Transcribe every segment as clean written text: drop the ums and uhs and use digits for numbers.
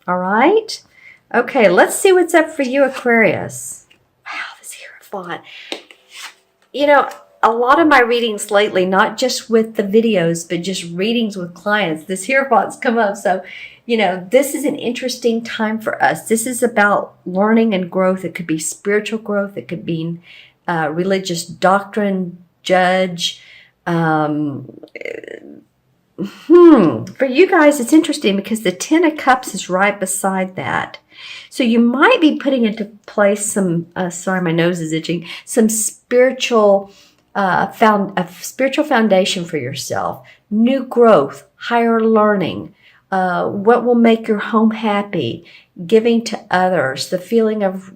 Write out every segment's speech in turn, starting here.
All right. Okay, let's see what's up for you, Aquarius. Wow, this Hierophant. You know, a lot of my readings lately, not just with the videos, but just readings with clients, this Hierophant's come up. So, this is an interesting time for us. This is about learning and growth. It could be spiritual growth. It could be religious doctrine, judge. For you guys, it's interesting because the Ten of Cups is right beside that. So you might be putting into place some, sorry, my nose is itching, some spiritual, a spiritual foundation for yourself, new growth, higher learning, what will make your home happy, giving to others, the feeling of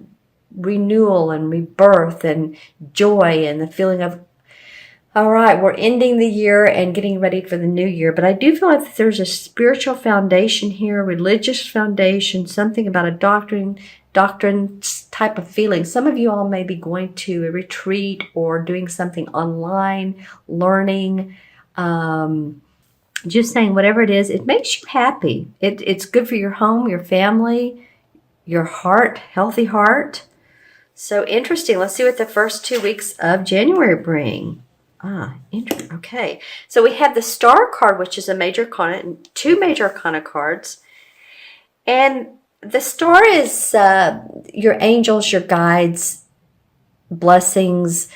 renewal and rebirth and joy and the feeling of, all right, we're ending the year and getting ready for the new year. But I do feel like there's a spiritual foundation here, religious foundation, something about a doctrine type of feeling. Some of you all may be going to a retreat or doing something online, learning, just saying whatever it is, it makes you happy. It's good for your home, your family, your heart, healthy heart. So interesting. Let's see what the first 2 weeks of January bring. Interesting. Okay. So we have the Star card, which is a major arcana, and 2 major arcana cards. And the Star is your angels, your guides, blessings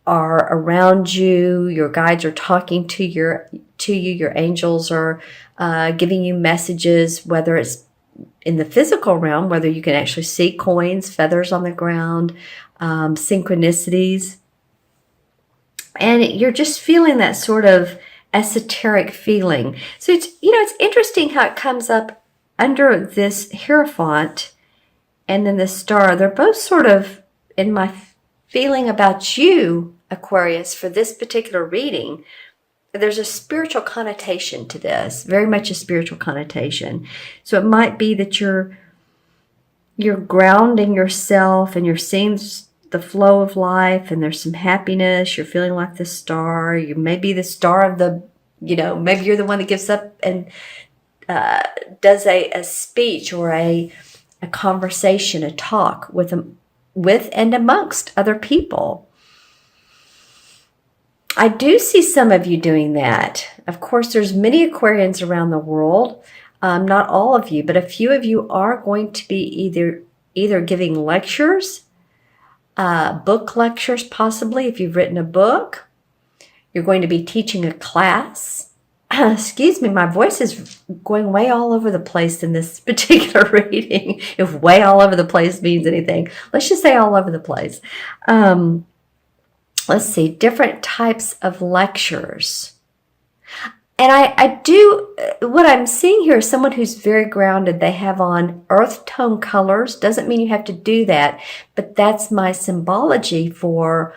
are around you. Your guides are talking to you. Your angels are giving you messages, whether it's in the physical realm, whether you can actually see coins, feathers on the ground, synchronicities. And you're just feeling that sort of esoteric feeling. So it's interesting how it comes up under this Hierophant and then the Star. They're both sort of in my feeling about you, Aquarius, for this particular reading. There's a spiritual connotation to this, very much a spiritual connotation. So it might be that you're grounding yourself and you're seeing the flow of life, and there's some happiness. You're feeling like the star. You may be the star of the, maybe you're the one that gets up and does a speech or a conversation, a talk with and amongst other people. I do see some of you doing that. Of course, there's many Aquarians around the world. Not all of you, but a few of you are going to be either giving lectures, book lectures, possibly if you've written a book. You're going to be teaching a class. Excuse me, my voice is going way all over the place in this particular reading. If way all over the place means anything, let's just say all over the place. Let's see, different types of lectures. And I do, what I'm seeing here is someone who's very grounded. They have on earth tone colors. Doesn't mean you have to do that, but that's my symbology for,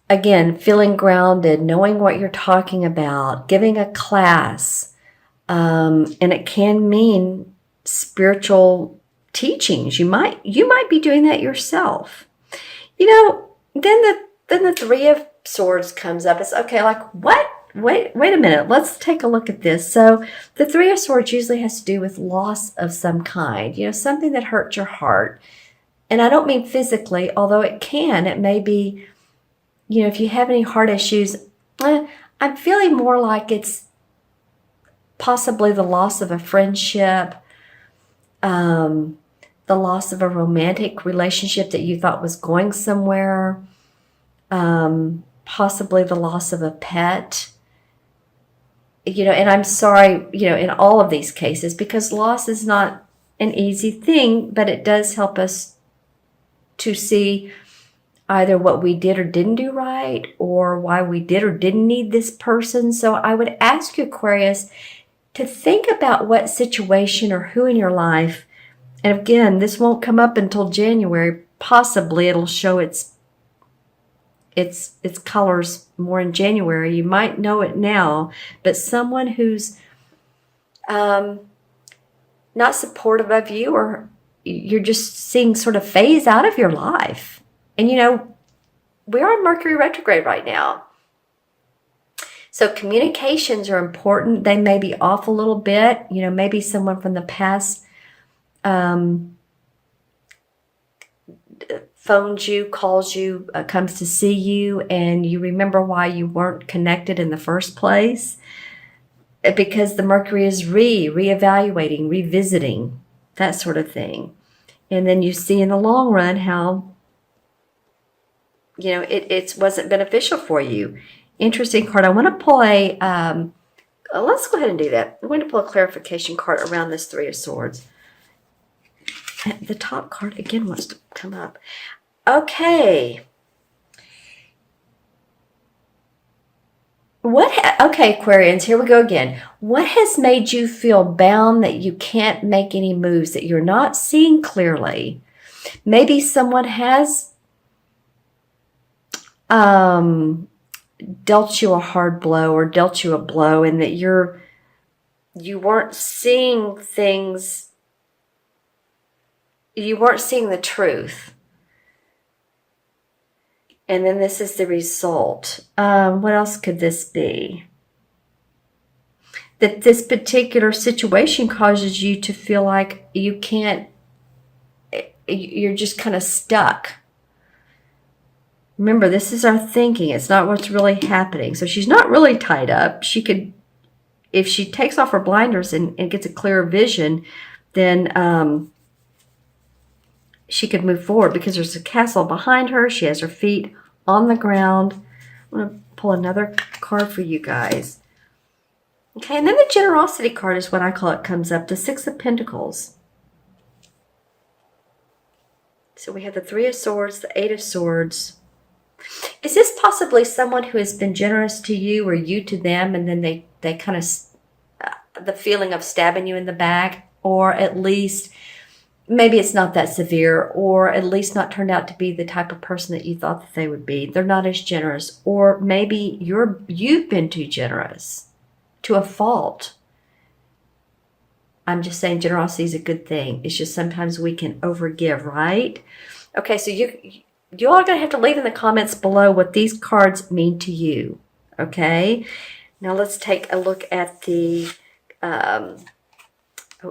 again, feeling grounded, knowing what you're talking about, giving a class. And it can mean spiritual teachings. You might be doing that yourself. Then the Three of Swords comes up. It's okay, like what? Wait a minute. Let's take a look at this. So the Three of Swords usually has to do with loss of some kind, something that hurt your heart. And I don't mean physically, although it can. It may be, if you have any heart issues, I'm feeling more like it's possibly the loss of a friendship, the loss of a romantic relationship that you thought was going somewhere, possibly the loss of a pet. And I'm sorry, in all of these cases, because loss is not an easy thing, but it does help us to see either what we did or didn't do right, or why we did or didn't need this person. So I would ask you, Aquarius, to think about what situation or who in your life, and again, this won't come up until January. Possibly it'll show its colors more in January. You might know it now, but someone who's not supportive of you, or you're just seeing sort of phase out of your life. And we're on Mercury retrograde right now. So communications are important. They may be off a little bit. Maybe someone from the past phones you, calls you, comes to see you, and you remember why you weren't connected in the first place. Because the Mercury is reevaluating, revisiting, that sort of thing. And then you see in the long run how, it wasn't beneficial for you. Interesting card. I want to pull let's go ahead and do that. I'm going to pull a clarification card around this Three of Swords. The top card again wants to come up. Okay. Okay, Aquarians, here we go again. What has made you feel bound that you can't make any moves, that you're not seeing clearly? Maybe someone has dealt you a hard blow or dealt you a blow, and that you weren't seeing things, you weren't seeing the truth. And then this is the result. What else could this be? That this particular situation causes you to feel like you can't, you're just kind of stuck. Remember, this is our thinking. It's not what's really happening. So she's not really tied up. She could, if she takes off her blinders and gets a clearer vision, then she could move forward because there's a castle behind her. She has her feet on the ground. I'm going to pull another card for you guys. Okay, and then the generosity card is what I call it, comes up, the Six of Pentacles. So we have the Three of Swords, the Eight of Swords. Is this possibly someone who has been generous to you or you to them, and then they kind of, the feeling of stabbing you in the back, or at least maybe it's not that severe, or at least not turned out to be the type of person that you thought that they would be. They're not as generous, or maybe you've been too generous to a fault. I'm just saying generosity is a good thing. It's just sometimes we can overgive, right? Okay, so you all are going to have to leave in the comments below what these cards mean to you. Okay, now let's take a look at the oh,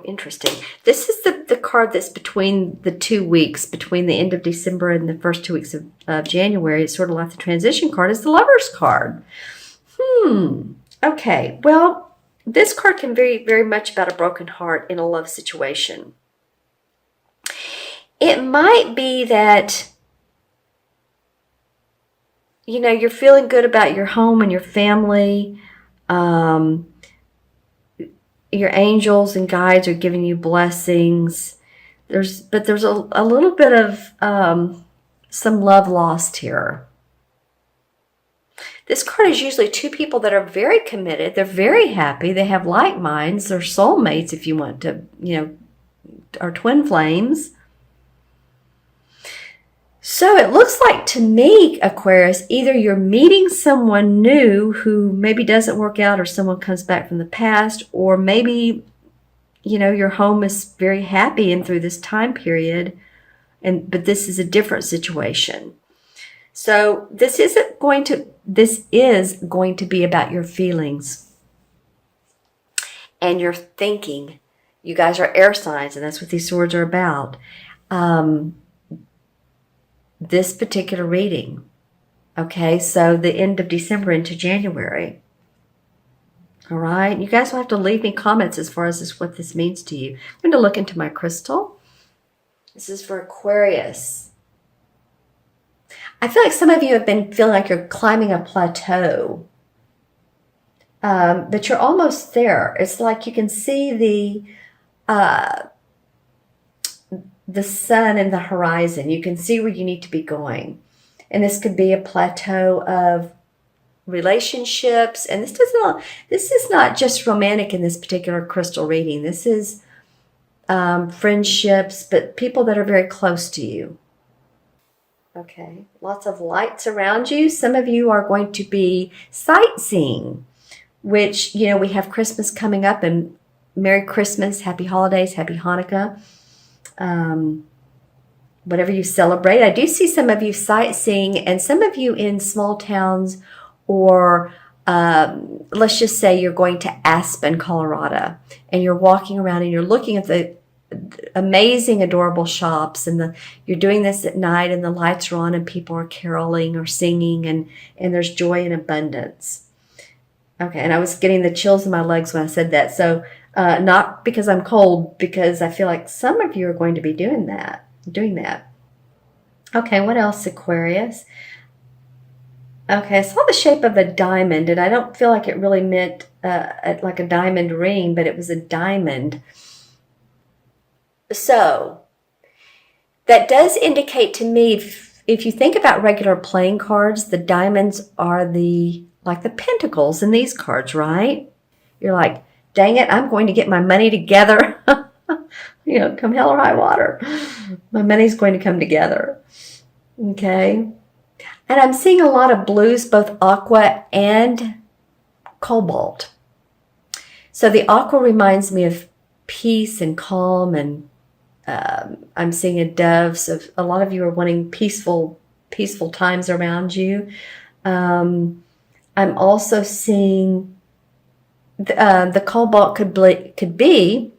interesting. This is the card that's between the 2 weeks, between the end of December and the first 2 weeks of January. It's sort of like the transition card. It's the Lover's card. Okay, well, this card can be very much about a broken heart in a love situation. It might be that, you're feeling good about your home and your family. Your angels and guides are giving you blessings. But there's a little bit of some love lost here. This card is usually two people that are very committed. They're very happy. They have like minds. They're soulmates, if you want to, are twin flames. So it looks like to me, Aquarius, either you're meeting someone new who maybe doesn't work out, or someone comes back from the past, or maybe, your home is very happy and through this time period, but this is a different situation. So this is going to be about your feelings and your thinking. You guys are air signs, and that's what these swords are about. This particular reading. Okay, so the end of December into January. All right, you guys will have to leave me comments as far as what this means to you. I'm going to look into my crystal. This is for Aquarius. I feel like some of you have been feeling like you're climbing a plateau. But you're almost there. It's like you can see the sun and the horizon. You can see where you need to be going. And this could be a plateau of relationships. And this is not just romantic in this particular crystal reading. This is friendships, but people that are very close to you. Okay, lots of lights around you. Some of you are going to be sightseeing, which, we have Christmas coming up, and Merry Christmas, Happy Holidays, Happy Hanukkah. Whatever you celebrate. I do see some of you sightseeing, and some of you in small towns or let's just say you're going to Aspen, Colorado, and you're walking around and you're looking at the amazing, adorable shops, and you're doing this at night, and the lights are on, and people are caroling or singing, and there's joy and abundance. Okay, and I was getting the chills in my legs when I said that. So, not because I'm cold, because I feel like some of you are going to be doing that. Okay, what else, Aquarius? Okay, I saw the shape of a diamond, and I don't feel like it really meant like a diamond ring, but it was a diamond. So that does indicate to me, if you think about regular playing cards, the diamonds are like the pentacles in these cards, right? You're like, dang it, I'm going to get my money together. Come hell or high water, my money's going to come together. Okay. And I'm seeing a lot of blues, both aqua and cobalt. So the aqua reminds me of peace and calm, and I'm seeing a dove. So a lot of you are wanting peaceful times around you. I'm also seeing the cobalt could be.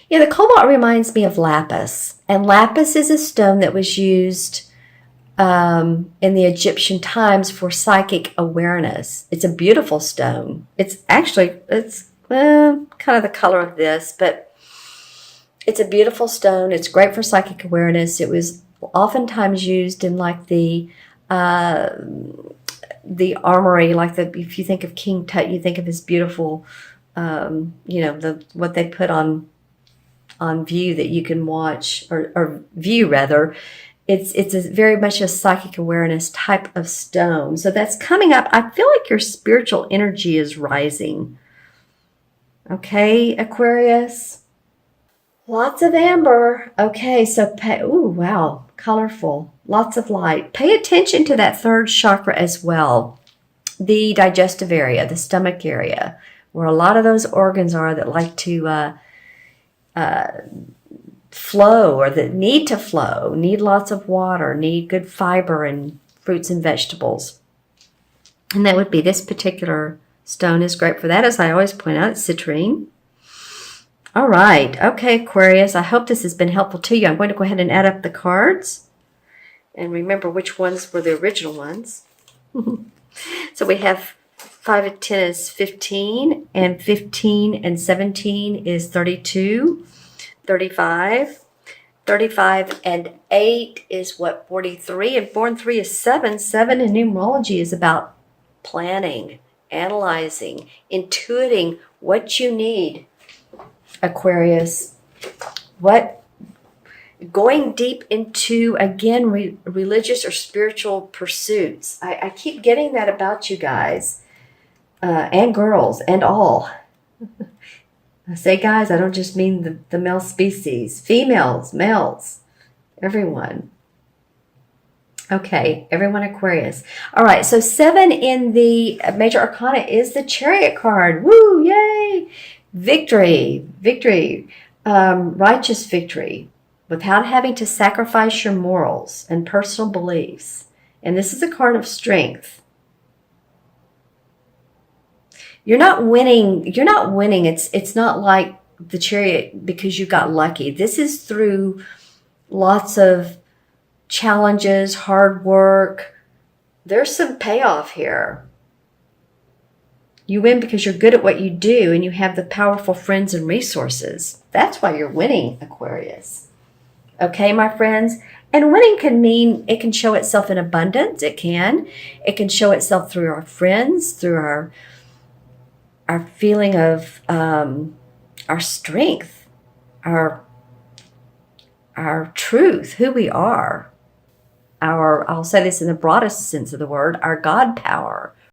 Yeah, the cobalt reminds me of lapis, and lapis is a stone that was used in the Egyptian times for psychic awareness. It's a beautiful stone. It's kind of the color of this, but it's a beautiful stone. It's great for psychic awareness. It was oftentimes used in like the armory, if you think of King Tut, you think of his beautiful, what they put on view that you can watch or view rather. It's very much a psychic awareness type of stone. So that's coming up. I feel like your spiritual energy is rising. Okay, Aquarius. Lots of amber. Okay, so ooh, wow, colorful. Lots of light. Pay attention to that third chakra as well. The digestive area, the stomach area, where a lot of those organs are that like to flow, or that need to flow, need lots of water, need good fiber and fruits and vegetables. And that would be this particular stone is great for that, as I always point out, it's citrine. All right. Okay, Aquarius, I hope this has been helpful to you. I'm going to go ahead and add up the cards and remember which ones were the original ones. So we have 5 and 10 is 15, and 15 and 17 is 32. 35. 35 and 8 is what? 43. And 4 and 3 is 7. 7 in numerology is about planning, analyzing, intuiting what you need, Aquarius. Going deep into, again, religious or spiritual pursuits. I keep getting that about you guys, and girls, and all. I say guys, I don't just mean the male species. Females, males, everyone. Okay, everyone Aquarius. All right, so 7 in the Major Arcana is the Chariot card. Woo, yay! Victory, righteous victory, without having to sacrifice your morals and personal beliefs. And this is a card of strength. You're not winning. It's not like the Chariot because you got lucky. This is through lots of challenges, hard work. There's some payoff here. You win because you're good at what you do and you have the powerful friends and resources. That's why you're winning, Aquarius. Okay, my friends? And winning can mean, it can show itself in abundance. It can show itself through our friends, through our feeling of our strength, our truth, who we are, I'll say this in the broadest sense of the word, our God power,